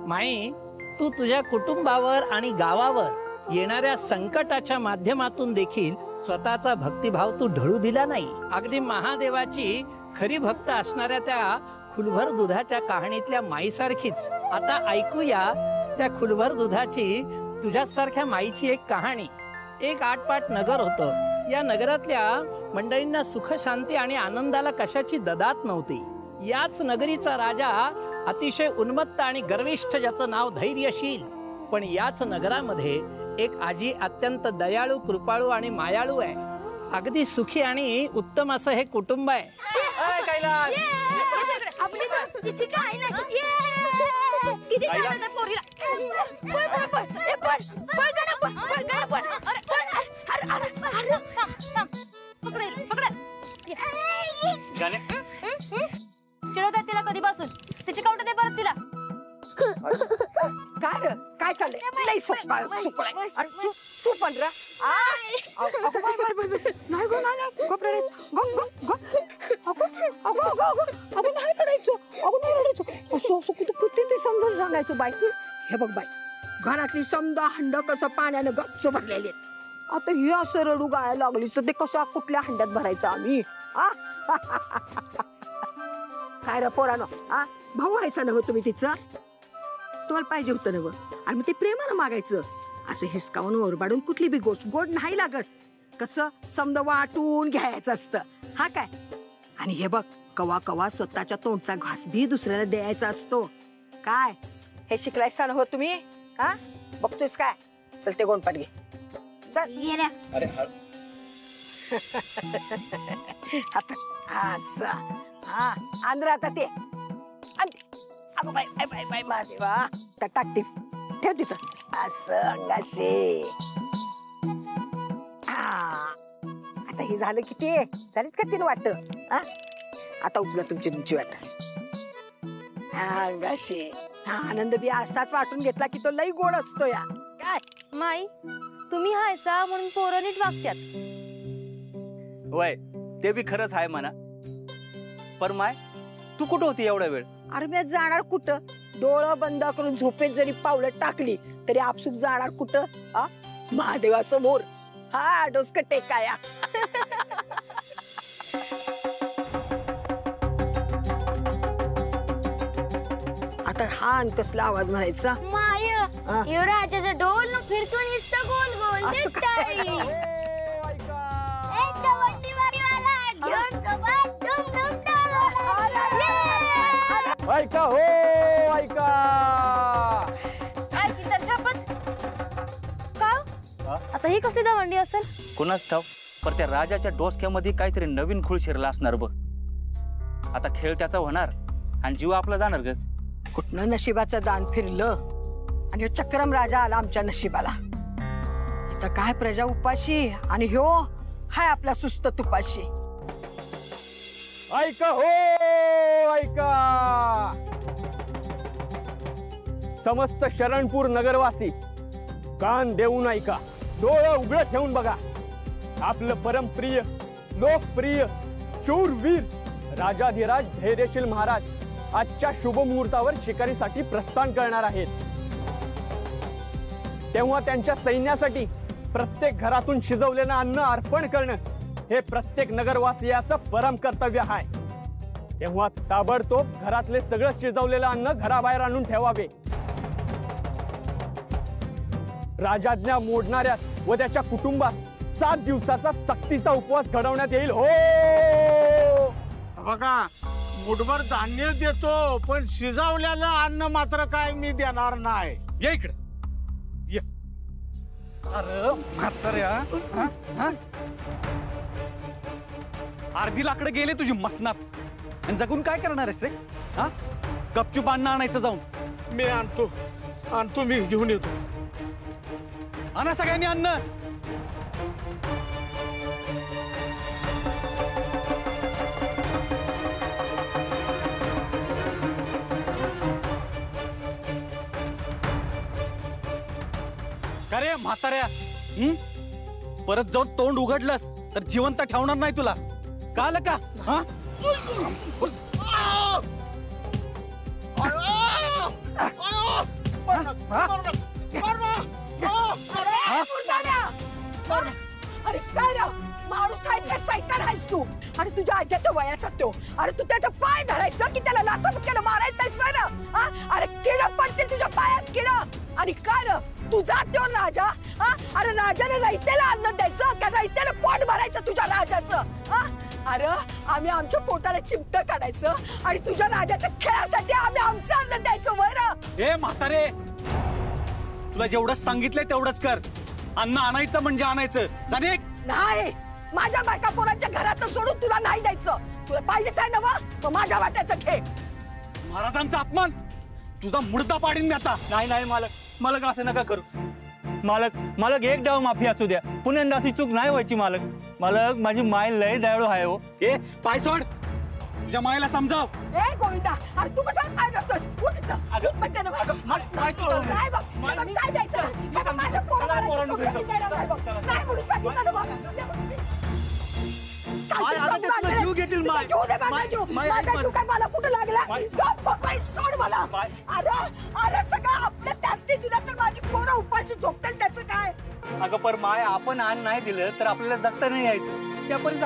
माई, तू तुझ्या कुटुंबावर आणि गावावर येणाऱ्या संकटाच्या माध्यमातून देखील स्वतःचा भक्तिभाव तू ढळू दिला नाही. अगदी महादेवाची खरी भक्त असणाऱ्या त्या खुलभर दुधाच्या कहाणीतल्या माईसारखीच आता ऐकूया त्या खुलभर दुधाची तुझ्यासारख्या माईची एक कहाणी. एक आटपाट नगर होतं. या नगरातल्या मंडळींना सुख, शांती आणि आनंदाला कशाची ददात नव्हती. याच नगरीचा राजा अतिशय उन्मत्त आणि गर्विष्ठ, ज्याचं नाव धैर्यशील. पण याच नगरामध्ये एक आजी अत्यंत दयाळू, कृपाळू आणि मायाळू आहे. अगदी सुखी आणि उत्तम असं हे कुटुंब आहे. तिला कधीपासून तिची काउंट दे परत तिला. काय चाललंय? लई सुकलाय. तू पण रा. नाही गो, नाही गो, नाही रडायचो. किती ते समजून सांगायचो बाई. हे बघ बाई, घरातली समजा हंड कसं पाण्यानं गच्च भरलेले. आता हे असं रडू गायला लागली तर ते कसं कुठल्या हंड्यात भरायचं आम्ही? काय रे पोरानो, भाऊ व्हायचा नव तुम्ही तिचं? तुम्हाला पाहिजे होतं नव, आणि मग ते प्रेमानं मागायचं. असं हिसकावून ओरबाडून कुठली बी गोष्ट गोड नाही लागत. कसं समजा वाटून घ्यायचं असतं. हा काय? आणि हे बघ, कवा कवा स्वतःच्या तोंडचा घास बी दुसऱ्याला द्यायचा असतो. काय हे शिकलायसा नव तुम्ही? हा, बघतोयस काय? चल ते गोंडपाट घे. अरे आंध्र आता ते देवा टाकते. ठेव तिथं असं अंगाशी. आता हे झालं किती झालीत का 3 वाट? आता उचला तुमची वाट अंगाशी. आनंद बी असाच वाटून घेतला की तो लई गोड असतो. या काय माई, तुम्ही हायसा म्हणून पोरं नीट वागत्यात. वय ते बी खरंच आहे म्हणा. पर माय, तू कुठं होती एवढा वेळ? अरे मी जाणार कुठं? डोळं बंद करून झोपेत जरी पावलं टाकली तरी आपसूक जाणार कुठं? महादेवासमोर. हा, डोसकं टेकाया. आता हा कसला आवाज म्हणायचा? माय, यो राजाचा ढोल न फिरतो नुसता गोल गोल. ऐका हो, ऐका. आता ही कसली दवंडी असेल? कुणाच ठाव, पर त्या राजाच्या डोसक्यामध्ये काहीतरी नवीन खूळ शिरला असणार बघ. आता खेळ त्याचा होणार आणि जीव आपला जाणार ग. कुठनं नशिबाचं दान फिरलं आणि चक्रम राजा आला आमच्या नशिबाला. आता काय प्रजा उपाशी आणि ह्यो हाय आपला सुस्त तुपाशी. ऐका हो, ऐका. समस्त शरणपूर नगरवासी कान देऊन ऐका, डोळं उघडं ठेवून बघा. आपलं परमप्रिय, लोकप्रिय, शूरवीर राजाधिराज धैर्यशील महाराज आजच्या शुभ मुहूर्तावर शिकारीसाठी प्रस्थान करणार आहेत. तेव्हा त्यांच्या सैन्यासाठी प्रत्येक घरातून शिजवलेलं अन्न अर्पण करणं हे प्रत्येक नगरवासियाचं परम कर्तव्य आहे. तेव्हा ताबडतोब घरातले सगळं शिजवलेलं अन्न घराबाहेर आणून ठेवावे. राजाज्ञा मोडणाऱ्या व त्याच्या कुटुंबात 7 दिवसाचा सक्तीचा उपवास घडवण्यात येईल. हो बघा, मुठभर धान्य देतो पण शिजवलेलं अन्न मात्र काय मी देणार नाही. ये इकडे ये. अरे म्हाताऱ्या, अर्धी लाकडं गेले तुझी मसनात आणि जगून काय करणार आहेस रे? हा, गपचूप अन्न आणायचं जाऊन. मी आणतो मी घेऊन येतो. आणा सगळ्यांनी अन्न. का रे म्हाताऱ्या, परत जाऊन तोंड उघडलंस तर जिवंत ठेवणार नाही तुला. कळलं का? हा, अरे काय रा माणूस आहेस का सैतान आहेस तू? अरे तुझ्या आज्याच्या वयाचा तो, अरे तू त्याचा पाय धरायचं की त्याला लाथाबुक्क्यानं मारायचंयस ना? अरे किड पडतील तुझ्या पायात किड. आणि काय र तुझा तो राजा? अरे राजाने रयतेला अन्न द्यायचं का रयतेला पोट भरायचं तुझ्या राजाचं? अरे आम्ही आमच्या पोटाला चिमट काढायचं आणि तुझ्या राजाच्या खेळासाठी आम्ही आमचं अन्न द्यायचं वर. ए म्हातारे, तुला जेवढं सांगितलंय तेवढंच कर. अन्न आणायचं म्हणजे आणायचं. जाणे नाही, माझ्या बायका पोरांच्या घरात सोडून तुला नाही द्यायचं. तुला पाहिजेच आहे ना मग माझ्या वाट्याचं घे. महाराजांचा अपमान, तुझा मुर्दा पाडीन मी आता. नाही नाही मालक, मालक असं नका करू. मालक मालक एक डाव माफी असू द्या, पुण्यांदा अशी चूक नाही व्हायची. मालक मालक माझी माय लय दयाळू आहे हो. ए पाय सोड, तुझ्या मायला समजाव. ए गोविंदा, अरे तू कसं काय करतोस? उठ इथं. अगं, पटकन ये. अगं, काय बघ, काय द्यायचं? बाबा, माझ्या पोराला पोरांनो तुकडं घेतो. द्यायला नाही बघ. काय म्हणून सांगितलं ना बघ? माय, अगं, ते तुझा जीव घेतील, माय. जीव दे माझा जीव. माय, माझा ऐक, जीव काय मला कुठं लागला? माय. गप्प बाई, सोड मला. माय. अरे सगळं आपल्या त्यासनी दिलं तर माझी पोरं उपाशी झोपतील, त्याचं काय? अगं पर माय, आपण अन्न नाही दिलं तर आपल्याला जगता नाही यायचं. त्यापर्यंत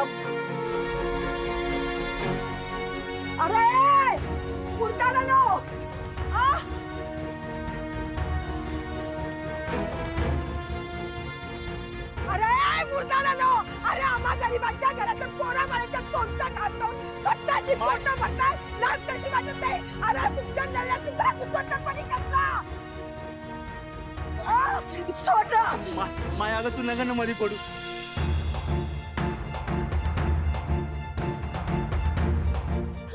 अरे मुर्दाला नो. अरे मुर्दाला नो. अरे आम्हा गरीबांच्या घरातल्या पोराबाळाच्या तोंडचा घास खाऊन स्वतःची पोटं भरताय. लाज कशी वाटत नाही? अरे तुमच्या नळ्यातून घास उतरतापणी कसा? सोड ना. माय, अगं तू नका ना मध्ये पडू.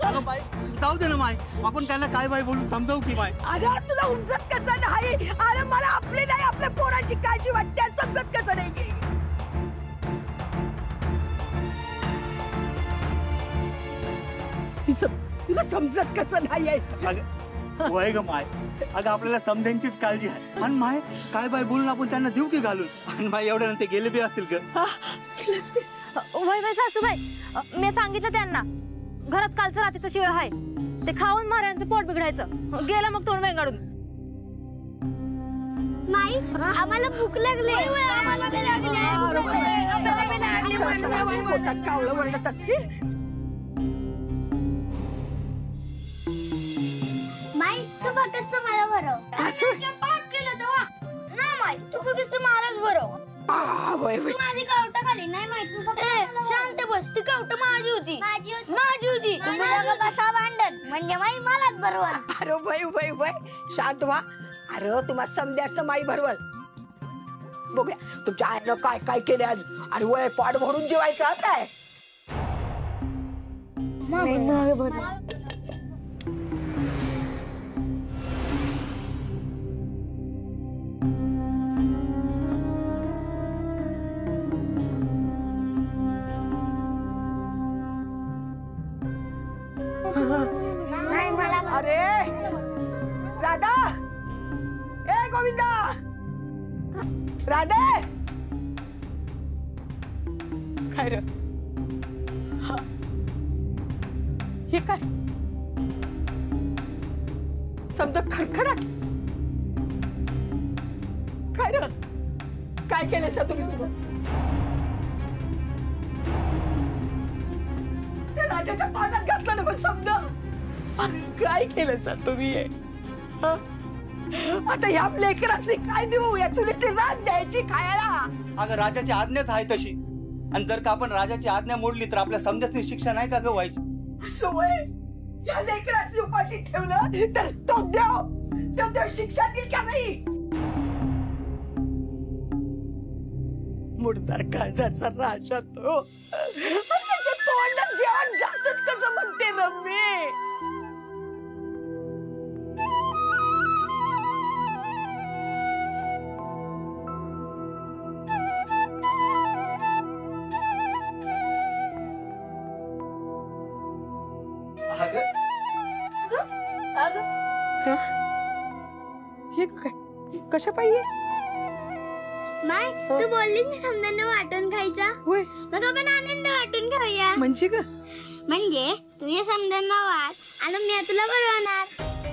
अगं बाई, जाऊ दे ना माय. आपण त्यांना काय बाई बोलून समजावू की माय. अरे तुला उमजत कसं नाही? अरे मला आपली नाही आपल्या पोराची काळजी वाटते, समजत कसं नाही की? तुला समजत कसं नाहीये? अगं वय ग माय, अगं आपल्याला समध्यांचीच काळजी आहे. आणि माय काय बाय बोलून आपण त्यांना देऊ की घालून? आणि माय एवढं ते गेले बी असतील ग. वय वय सासूबाई, मी सांगितलं त्यांना घरात कालचं रात्रीचं शिळ आहे ते खाऊन माऱ्यांचं पोट बिघडायचं. गेला मग तोंड वेंगाडून. नाही, आम्हाला भूक लागली. आम्हाला बी लागली. आम्हाला बी लागली. पोटात कावळं वरडत असतील. माई तू फक्त मला भरव. असं? पाप केलं तेव्हा ना माई, तू फक्त मलाच भरव. होय होय. तू माझी कावटा खाली नाही माहिती. शांत बस, ती कावटा माझी होती. माझी होती. तुम्ही बसा भांडत म्हणजे माई मलाच भरवल. अरे वय वय वय, शांत व्हा. अरे तुम्हाला समजे असतं माई भरवल. बघूया तुमच्या आईनं काय काय केले आज. आणि वय पाठ भरून जेवायचं काय? अरे राधा, ए गोविंदा, राधे. काय रे? हे काय समजा खरखराट? काय रे? काय केलं सा तुम्ही? त्या राजाच्या तोंडात घातलं ना शब्द. अरे काय केलं सा तुम्ही? आता ह्या लेकरासनी काय देऊ? या चुलीत रात द्यायची खायला? अगं राजाची आज्ञाच आहे तशी. आणि जर का आपण राजाची आज्ञा मोडली तर आपल्या समजासनी शिक्षा नाही का ग व्हायची? असं वय या लेकरासनी उपाशी ठेवलं तर तो देव शिक्षा देईल का नाही? मुर्दा काळजाचा राजा तो. त्याच्या तोंडात जेवण जातच कसं म्हणते रम्मी? हे काय कशा पाहिजे? माय तू बोललीस ना समजांना वाटून खायचा. होय, मग आपण आनंद वाटून खाऊया. म्हणजे ग म्हणजे तू या समजांना वाट आणि मी तुला बोलवणार.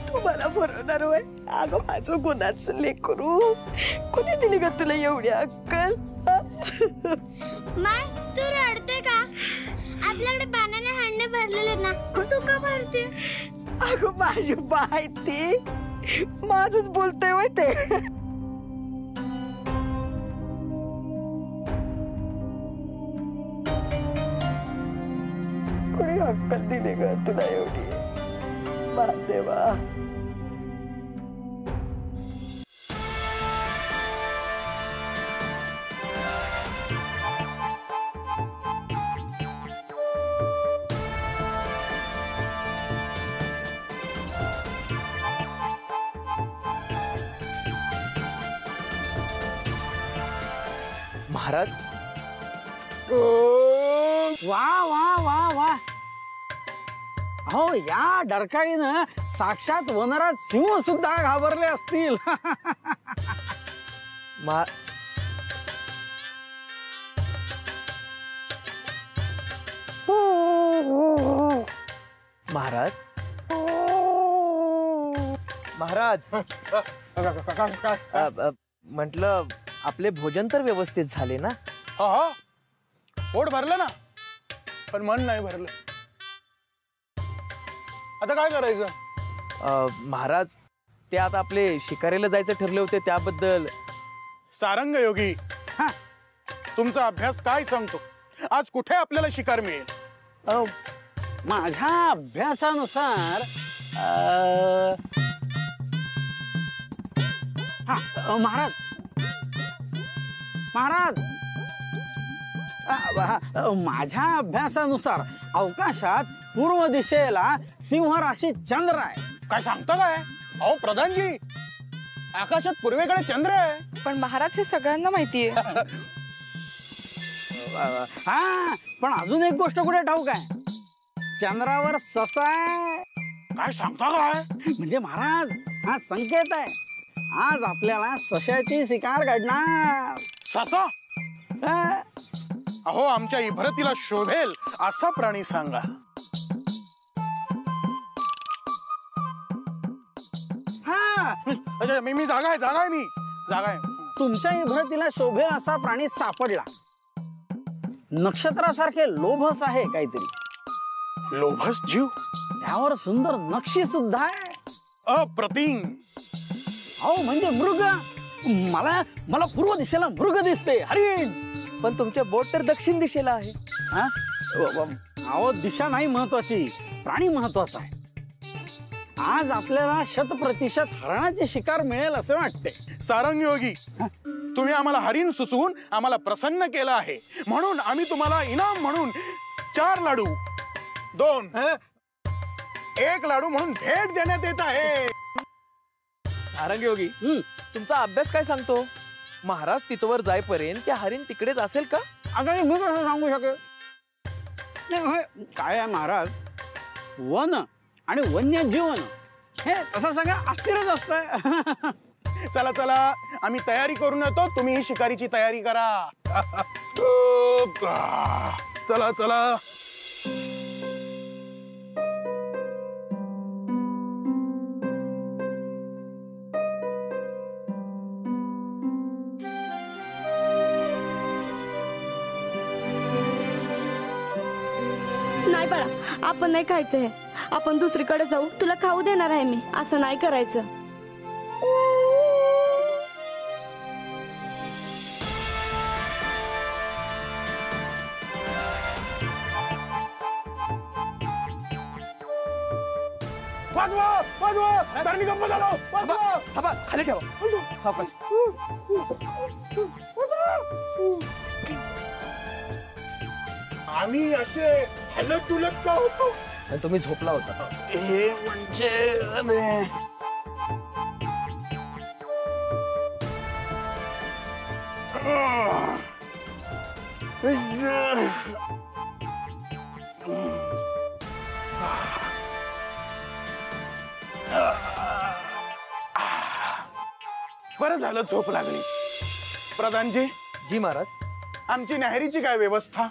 तू मला भरवणार होय? अगं माझं गुणाचं लेकरू, कोणी दिली ग तुला एवढी अक्कल? माय तू रडते का? आपल्याकडे पाण्याने हांडे भरलेले ना, तू का भरते? अगं माझी बाय ती माझच बोलतोय होय ते. कोणी अक्कल दिली ग तुला एवढी? देवा. महाराज वा वा वा वा. हो या डरकाळीनं साक्षात वनराज सिंह सुद्धा घाबरले असतील. महाराज महाराज म्हटलं आपले भोजन तर व्यवस्थित झाले ना? हा पोट भरलं ना, पण मन नाही भरलं. आता काय करायचं? महाराज ते आता आपले शिकारीला जायचं ठरले होते त्याबद्दल. सारंग योगी, तुमचा अभ्यास काय सांगतो? आज कुठे आपल्याला शिकार मिळेल? माझ्या अभ्यासानुसार महाराज महाराज माझ्या अभ्यासानुसार अवकाशात पूर्व दिशेला सिंह राशीत चंद्र आहे. काय सांगता काय? अहो प्रधानजी, आकाशात पूर्वेकडे चंद्र आहे. पण महाराज हे सगळ्यांना माहितीये. हा पण अजून एक गोष्ट कुठे ठाऊक आहे? चंद्रावर ससा आहे. काय सांगता काय? म्हणजे महाराज हा संकेत आहे, आज आपल्याला सशाची शिकार घडणार. ससा? अहो आमच्या इभरतीला शोभेल असा प्राणी सांगा. हा मी जागा आहे मी जागा आहे. तुमच्या इभरतीला शोभेल असा प्राणी सापडला. नक्षत्रासारखे लोभस आहे काहीतरी. लोभस जीव? त्यावर सुंदर नक्षी सुद्धा आहे. अप्रतिम. हो म्हणजे मृग. मला मला पूर्व दिशेला मृग दिसते, हरिण. पण तुमच्या बोट तर दक्षिण दिशेला आहे. अहो दिशा नाही महत्वाची, प्राणी महत्वाचा आहे. आज आपल्याला 100% हरणाची शिकार मिळेल असे वाटते. सारंग योगी, तुम्ही आम्हाला हरिण सुचवून आम्हाला प्रसन्न केलं आहे, म्हणून आम्ही तुम्हाला इनाम म्हणून 4 लाडू 2 1 लाडू म्हणून भेट देण्यात येत आहे. सारंग योगी, तुमचा अभ्यास काय सांगतो? महाराज तिथवर जाईपर्यंत त्या हरिण तिकडेच असेल का? अगं मी कसं सांगू शकेल? काय आहे महाराज, वन आणि वन्य जीवन हे तसं सगळं अस्थिरच असतंय. चला चला आम्ही तयारी करून येतो, तुम्ही ही शिकारीची तयारी करा. चला चला. नाही बाळा, आपण नाही खायचं हे. आपण दुसरीकडे जाऊ, तुला खाऊ देणार आहे मी. असं नाही करायचं. खाली ठेवा. आम्ही असे हलत डुलत का होतो? तुम्ही झोपला होता. हे म्हणजे बरं झालं झोप लागली. प्रधानजी. जी महाराज. आमची न्याहारीची काय व्यवस्था?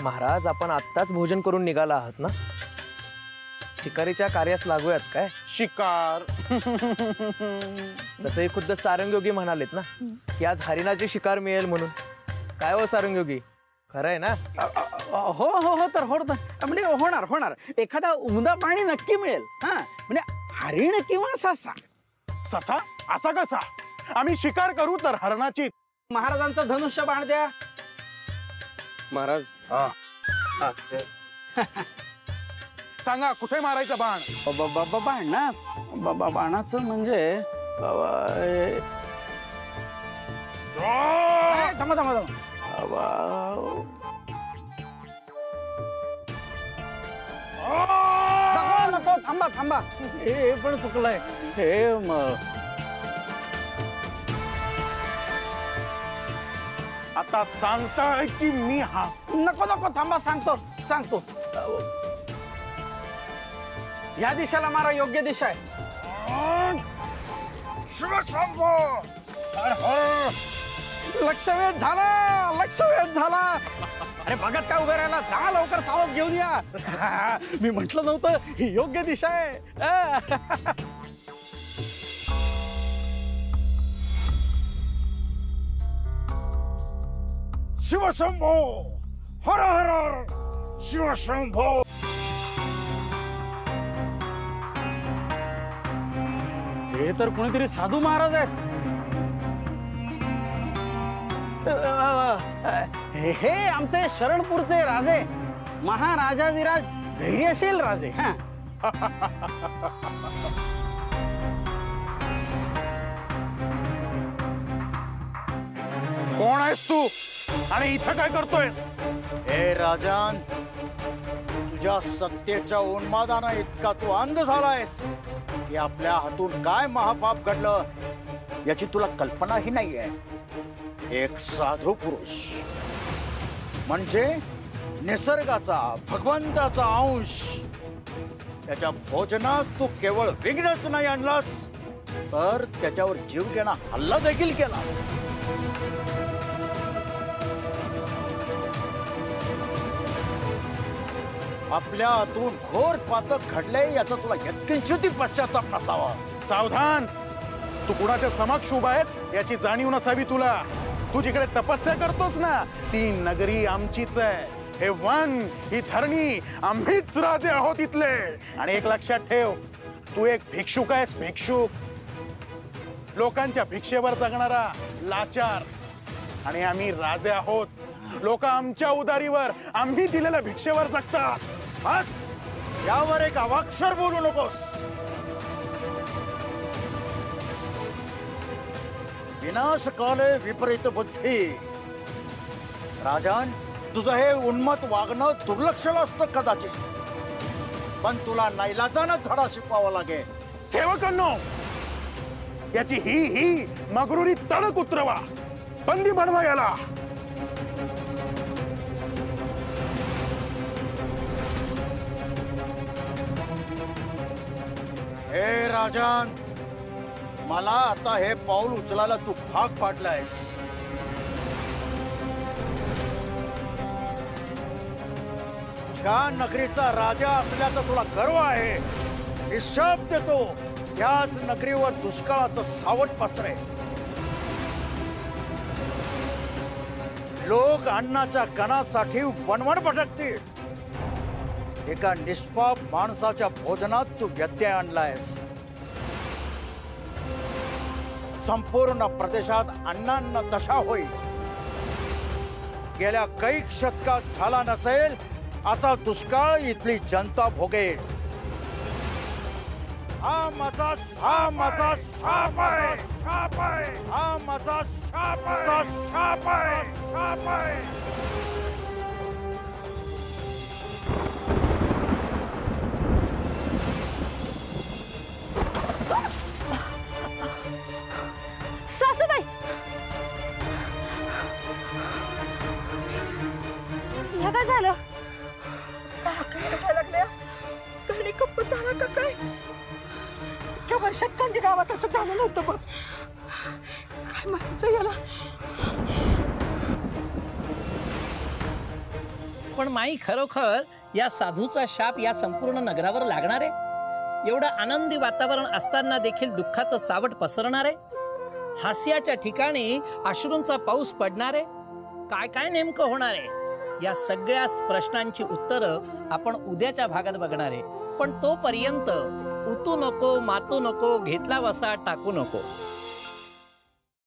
महाराज आपण आत्ताच भोजन करून निघाला आहात ना? शिकारीच्या कार्यास लागूयात काय? शिकार तसंही खुद्द सारंगयोगी म्हणालेत ना की आज हरिणाची शिकार मिळेल म्हणून. काय हो सारंगयोगी, खरं आहे ना? हो हो हो तर म्हणजे होणार होणार. एखादा उमदा प्राणी नक्की मिळेल. हा म्हणजे हरिण किंवा ससा. ससा असा कसा? आम्ही शिकार करू तर हरणाची. महाराजांचं धनुष्य बाण द्या. महाराज सांगा कुठे मारायचं बाण? बाण ना बाणाचं म्हणजे थांबा थांबा नको थांबा थांबा. हे पण चुकलंय. हे आता सांगताय की मी हा? नको नको थांबा, सांगतो सांगतो. या दिशेला मारा, योग्य दिशा आहे. लक्षवेध झाला, लक्षवेध झाला. अरे बघत काय उभे राहिला, जा लवकर सावध घेऊन या. मी म्हंटल नव्हतं ही योग्य दिशा आहे. शिवशंभो हर हर शिवशंभो. हे तर कोणीतरी साधू महाराज आहेत. हे आमचे शरणपूरचे राजे, महाराजाधिराज धैर्यशील राजे. हा कोण आहेस तू आणि इथं काय करतोयस? हे राजन, तुझ्या सत्तेच्या उन्मादानं इतका तू अंध झालायस की आपल्या हातून काय महापाप घडलं याची तुला कल्पनाही नाहीये. एक साधू पुरुष म्हणजे निसर्गाचा, भगवंताचा अंश, त्याच्या भोजनात तू केवळ विघ्नच नाही आणलास तर त्याच्यावर जीव घेणा हल्ला देखील केलास. आपल्या हातून घोर पातक घडले याचा तुला यत्किंचितही पश्चाताप नसावा. सावधान, तू कुणाच्या समक्ष उभा आहेस याची जाणीव नसावी तुला. तू जिकडे तपस्या करतोस ना ती नगरी आमचीच आहे. हे वन, ही धरणी, आम्हीच राजे आहोत इथले. आणि एक लक्षात ठेव, तू एक भिक्षुक आहेस, भिक्षुक. लोकांच्या भिक्षेवर जगणारा लाचार. आणि आम्ही राजे आहोत. लोक आमच्या उदारीवर, आम्ही दिलेल्या भिक्षेवर जगतात. बस, यावर एक अवाक्षर बोलू नकोस. विनाशकाले विपरीत बुद्धी. राजन, तुझं हे उन्मत्त वागणं दुर्लक्षलं असतं कदाचित, पण तुला नाईलाजानं धडा शिकवावा लागेल. सेवकांनो, याची ही मगरुरी तडक उतरवा. बंदी बनवा याला. हे राजन, मला आता हे पाऊल उचलायला तू भाग पाडलायस. ज्या नगरीचा राजा असल्याचा तुला गर्व आहे, मी शाप देतो याच नगरीवर दुष्काळाचं सावट पसरे. लोक अन्नाच्या कणासाठी वणवण भटकतील. एका निष्पाप माणसाच्या भोजनात तू व्यत्यय आणलायस. संपूर्ण प्रदेशात अन्नान्न दशा होईल. गेल्या कैक शतकात झाला नसेल असा दुष्काळ इथली जनता भोगेल. हा माझा शाप आहे. हा माझा शाप आहे. सासूबाई, हे काय झालं? धरणी कप्प झाला का काय? इतक्या वर्षात कधी गावात असं झालं नव्हतं बघ. काय म्हणायचं याला? पण माई खरोखर या साधूचा शाप या संपूर्ण नगरावर लागणार आहे? एवढं आनंदी वातावरण असताना देखील दुःखाचं सावट पसरणार आहे? हास्याच्या ठिकाणी अश्रूंचा पाऊस पडणार आहे? काय काय नेमकं होणार आहे? या सगळ्या प्रश्नांची उत्तरं आपण उद्याच्या भागात बघणार आहे. पण तोपर्यंत उतू नको, मातू नको, घेतला वसा टाकू नको.